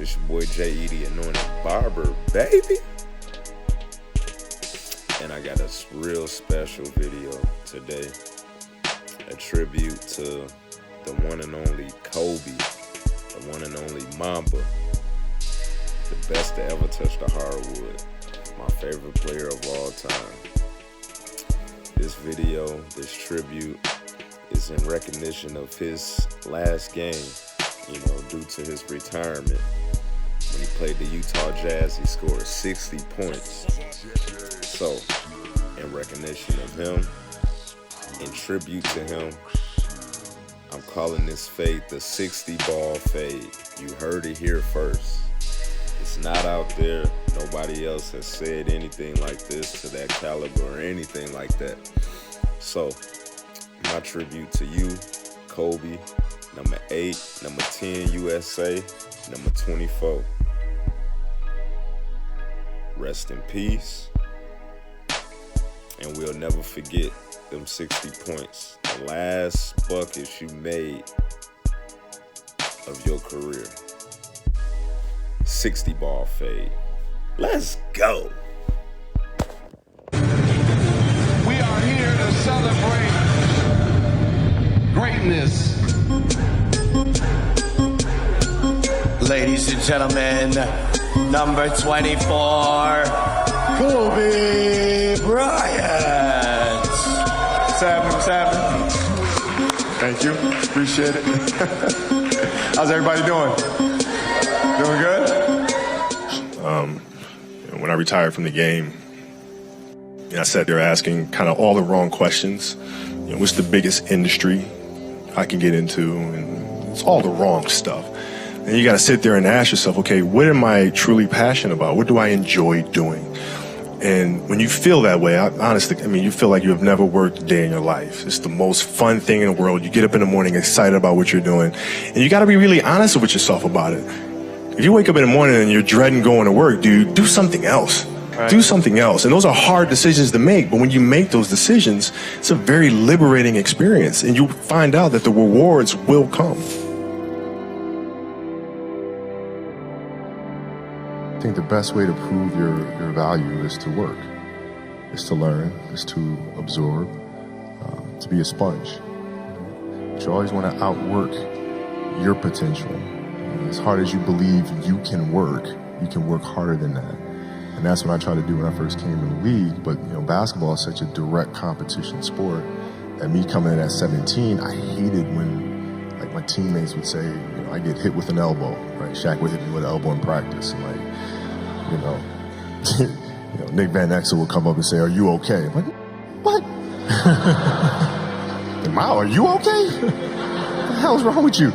It's your boy J.E. the Anointed Barber, baby. And I got a real special video today. A tribute to the one and only Kobe, the one and only Mamba, the best to ever touch the hardwood, my favorite player of all time. This video, this tribute, is in recognition of his last game, due to his retirement. When he played the Utah Jazz, he scored 60 points. So, in recognition of him, in tribute to him, I'm calling this fade the 60-ball fade. You heard it here first. It's not out there. Nobody else has said anything like this to that caliber or anything like that. So, my tribute to you, Kobe, number 8, number 10 USA, number 24. Rest in peace. And we'll never forget them 60 points. The last buckets you made of your career. 60-ball fade. Let's go. We are here to celebrate greatness. Ladies and gentlemen, number 24, Kobe Bryant. What's happening? Thank you. Appreciate it. How's everybody doing? Doing good? When I retired from the game, I sat there asking kind of all the wrong questions. What's the biggest industry I can get into? And it's all the wrong stuff. And you got to sit there and ask yourself, okay, what am I truly passionate about? What do I enjoy doing? And when you feel that way, you feel like you have never worked a day in your life. It's the most fun thing in the world. You get up in the morning excited about what you're doing. And you got to be really honest with yourself about it. If you wake up in the morning and you're dreading going to work, dude, do something else. Right. Do something else. And those are hard decisions to make. But when you make those decisions, it's a very liberating experience. And you find out that the rewards will come. I think the best way to prove your value is to work, is to learn, is to absorb, to be a sponge. But you always want to outwork your potential. As hard as you believe you can work harder than that. And that's what I tried to do when I first came in the league. But basketball is such a direct competition sport. And me coming in at 17, I hated when my teammates would say, I get hit with an elbow, right? Shaq would hit me with an elbow in practice. And Nick Van Exel would come up and say, "Are you okay?" I'm like, what? Are you okay? What the hell's wrong with you?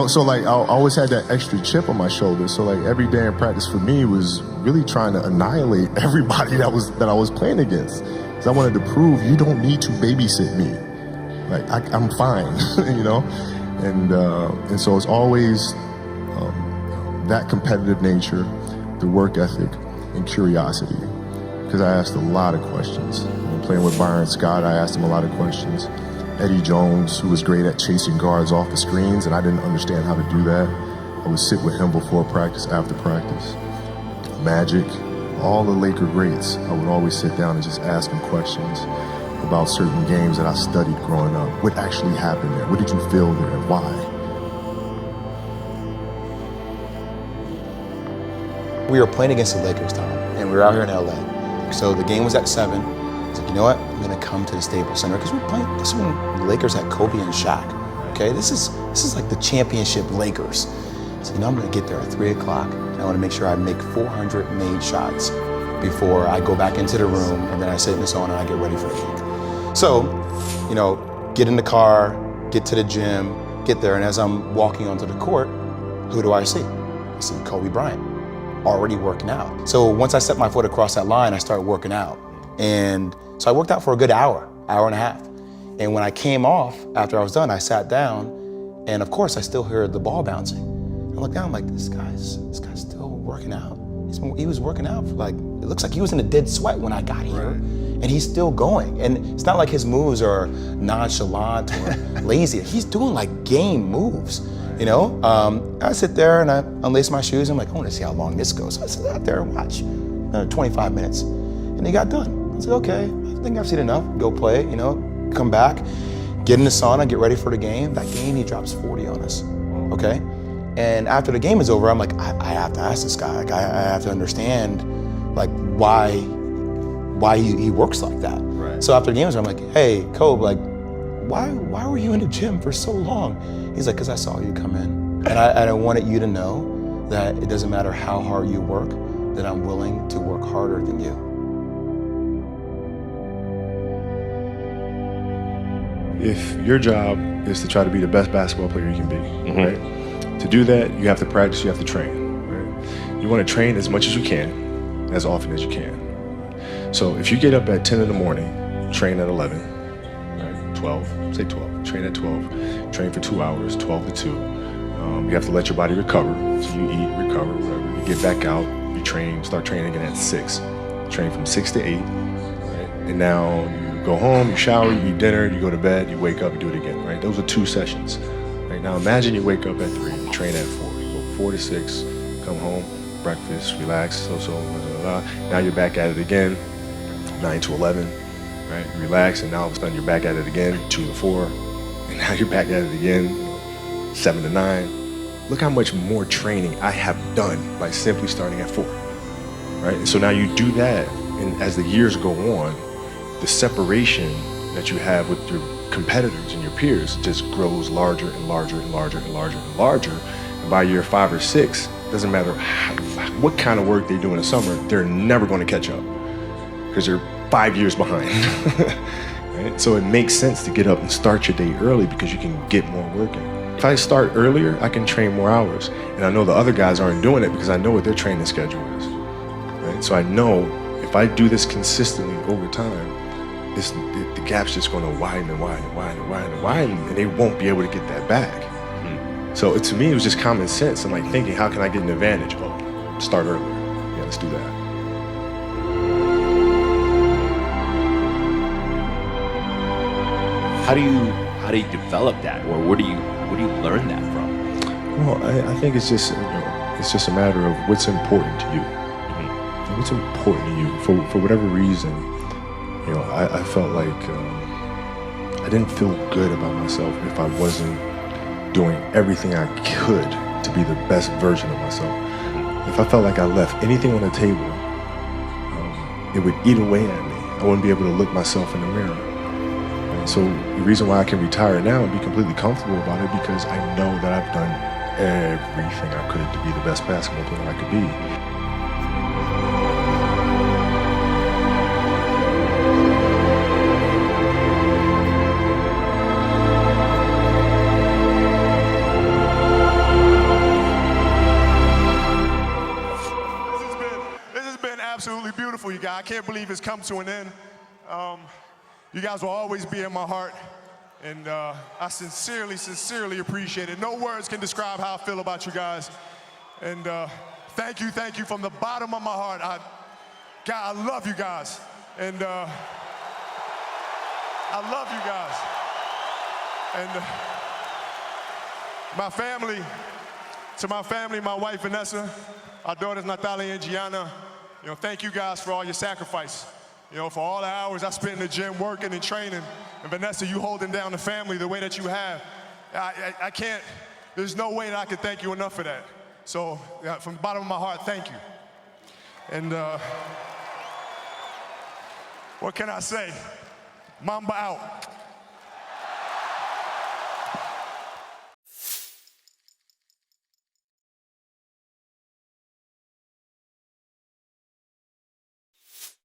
So I always had that extra chip on my shoulder. So every day in practice for me was really trying to annihilate everybody that I was playing against. Because I wanted to prove you don't need to babysit me. I'm fine, And so it's always that competitive nature, the work ethic, and curiosity. Because I asked a lot of questions. Playing with Bryant Scott, I asked him a lot of questions. Eddie Jones, who was great at chasing guards off the screens, and I didn't understand how to do that. I would sit with him before practice, after practice. Magic, all the Laker greats, I would always sit down and just ask them questions about certain games that I studied growing up. What actually happened there? What did you feel there and why? We were playing against the Lakers, Tom, and we were out here in LA. So the game was at 7. I was like, you know what? I'm gonna come to the Staples Center because we're playing. This is when the Lakers had Kobe and Shaq. Okay, this is like the championship Lakers. So I'm gonna get there at 3 o'clock, and I want to make sure I make 400 made shots before I go back into the room, and then I sit in the sauna and I get ready for the game. So, get in the car, get to the gym, get there, and as I'm walking onto the court, who do I see? I see Kobe Bryant, already working out. So once I set my foot across that line, I started working out. And so I worked out for a good hour and a half. And when I came off, after I was done, I sat down, and of course I still heard the ball bouncing. I looked down, I'm like, this guy's still working out. He was working out for it looks like he was in a dead sweat when I got here. And he's still going. And it's not like his moves are nonchalant or lazy. He's doing game moves. You know, I sit there and I unlace my shoes. I'm like, I want to see how long this goes. So I sit out there and watch 25 minutes. And he got done. I said, okay, I think I've seen enough. Go play, you know, come back, get in the sauna, get ready for the game. That game, he drops 40 on us, okay? And after the game is over, I'm like, I have to ask this guy. Like, I have to understand, like, why he works like that. Right. So after the game was over, I'm like, hey, Kobe, like, why were you in the gym for so long? He's like, because I saw you come in. And I wanted you to know that it doesn't matter how hard you work, that I'm willing to work harder than you. If your job is to try to be the best basketball player you can be, right? To do that, you have to practice, you have to train, right? You want to train as much as you can, as often as you can. So if you get up at 10 in the morning, train at 11, right? 12, say 12, train at 12, train for 2 hours, 12 to 2. You have to let your body recover. So you eat, recover, whatever. You get back out, you train, start training again at 6. Train from 6 to 8, right? And now you go home, you shower, you eat dinner, you go to bed, you wake up, you do it again, right? Those are 2 sessions. Right? Now imagine you wake up at 3, you train at 4, you go 4 to 6, come home, breakfast, relax, blah, blah, blah. Now you're back at it again, 9 to 11, right? You relax, and now all of a sudden you're back at it again, 2 to 4, and now you're back at it again, 7 to 9. Look how much more training I have done by simply starting at 4, right? And so now you do that, and as the years go on, the separation that you have with your competitors and your peers just grows larger and larger and larger and larger and larger. And by year 5 or 6, doesn't matter what kind of work they do in the summer, they're never going to catch up because they're 5 years behind. Right? So it makes sense to get up and start your day early because you can get more work in. If I start earlier, I can train more hours. And I know the other guys aren't doing it because I know what their training schedule is. Right? So I know if I do this consistently over time, the gap's just going to widen and widen and widen and widen and widen, and they won't be able to get that back. So to me, it was just common sense. I'm like thinking, how can I get an advantage? Oh, start earlier. Yeah, let's do that. How do you develop that, or where do you learn that from? Well, I think it's just a matter of what's important to you. What's important to you for whatever reason. You know, I felt like I didn't feel good about myself if I wasn't doing everything I could to be the best version of myself. If I felt like I left anything on the table, it would eat away at me. I wouldn't be able to look myself in the mirror. And so the reason why I can retire now and be completely comfortable about it, because I know that I've done everything I could to be the best basketball player I could be. Absolutely beautiful, you guys. I can't believe it's come to an end. You guys will always be in my heart, and I sincerely appreciate it. No words can describe how I feel about you guys. And thank you from the bottom of my heart. God, I love you guys. And I love you guys. And to my family, my wife Vanessa, our daughters Natalia and Gianna, you know, thank you guys for all your sacrifice. You know, for all the hours I spent in the gym working and training. And Vanessa, you holding down the family the way that you have. I can't, there's no way that I could thank you enough for that. So from the bottom of my heart, thank you. And what can I say? Mamba out.